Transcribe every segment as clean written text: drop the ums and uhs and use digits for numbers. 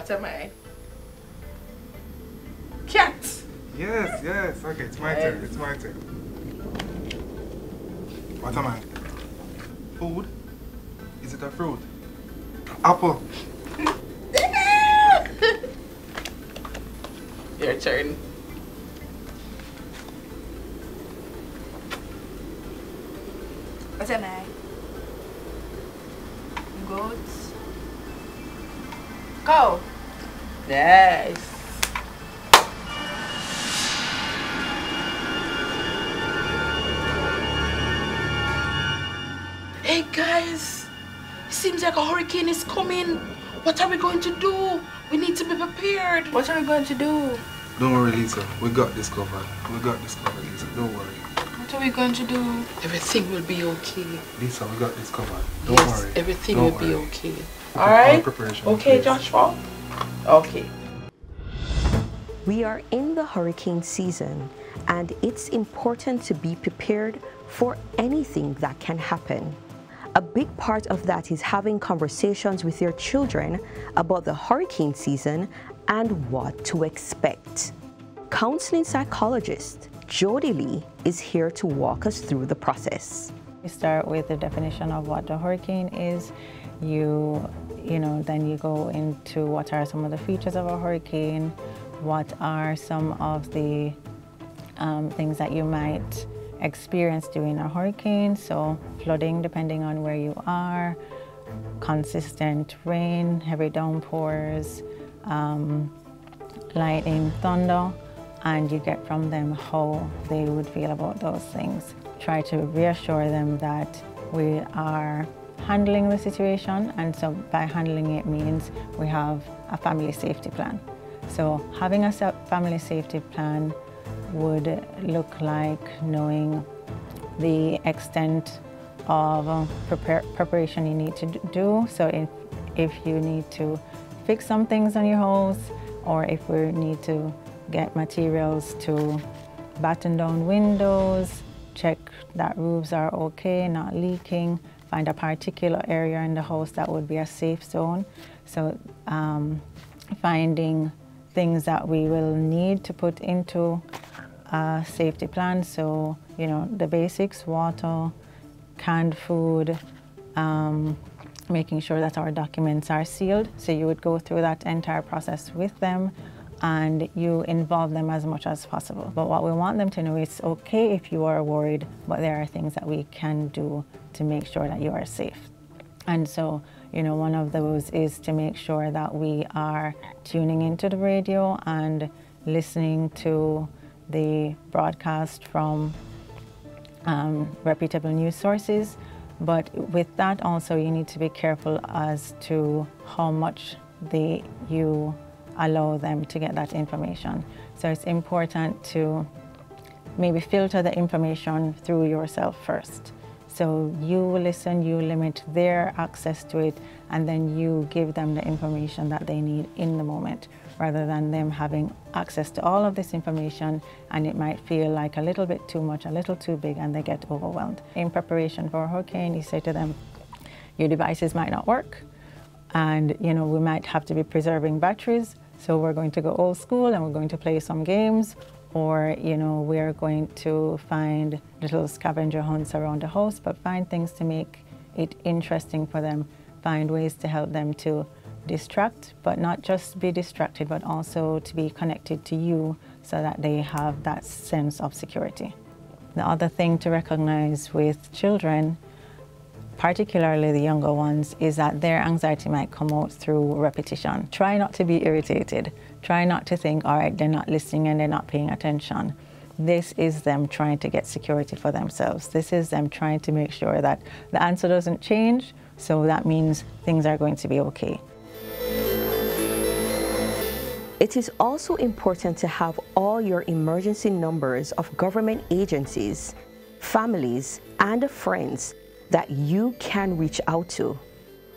What am I? Cat. Yes, yes. Okay, it's my turn. It's my turn. What am I? Food? Is it a fruit? Apple. Your turn. What am I? Goat. Cow. Nice. Hey guys, it seems like a hurricane is coming. What are we going to do? We need to be prepared. What are we going to do? Don't worry, Lisa. We got this covered. We got this covered, Lisa. Don't worry. What are we going to do? Everything will be okay. Lisa, we got this covered. Don't worry. Everything Don't will be worry. okay. All Alright? preparation Okay, in place. Joshua? Okay. We are in the hurricane season, and it's important to be prepared for anything that can happen. A big part of that is having conversations with your children about the hurricane season and what to expect. Counseling psychologist Jody Lee is here to walk us through the process. We start with the definition of what the hurricane is. Then you go into what are some of the features of a hurricane, what are some of the things that you might experience during a hurricane. So flooding, depending on where you are, consistent rain, heavy downpours, lightning, thunder, and you get from them how they would feel about those things. Try to reassure them that we are handling the situation, and so by handling it means we have a family safety plan. So having a family safety plan would look like knowing the extent of preparation you need to do. So if you need to fix some things on your house, or if we need to get materials to batten down windows, check that roofs are okay, not leaking, find a particular area in the house that would be a safe zone. So finding things that we will need to put into a safety plan. So, the basics, water, canned food, making sure that our documents are sealed. So you would go through that entire process with them, and you involve them as much as possible. But what we want them to know is okay if you are worried, but there are things that we can do to make sure that you are safe. And so, one of those is to make sure that we are tuning into the radio and listening to the broadcast from reputable news sources. But with that also, you need to be careful as to how much you allow them to get that information. So it's important to maybe filter the information through yourself first. So you listen, you limit their access to it, and then you give them the information that they need in the moment, rather than them having access to all of this information, and it might feel like a little bit too much, a little too big, and they get overwhelmed. In preparation for a hurricane, you say to them, your devices might not work, and we might have to be preserving batteries, so we're going to go old school and we're going to play some games, or we're going to find little scavenger hunts around the house, but find things to make it interesting for them, find ways to help them to distract, but not just be distracted, but also to be connected to you so that they have that sense of security. The other thing to recognize with children, particularly the younger ones, is that their anxiety might come out through repetition. Try not to be irritated. Try not to think, all right, they're not listening and they're not paying attention. This is them trying to get security for themselves. This is them trying to make sure that the answer doesn't change, so that means things are going to be okay. It is also important to have all your emergency numbers of government agencies, families, and friends that you can reach out to.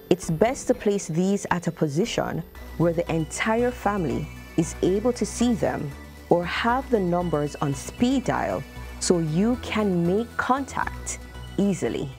It's best to place these at a position where the entire family is able to see them, or have the numbers on speed dial so you can make contact easily.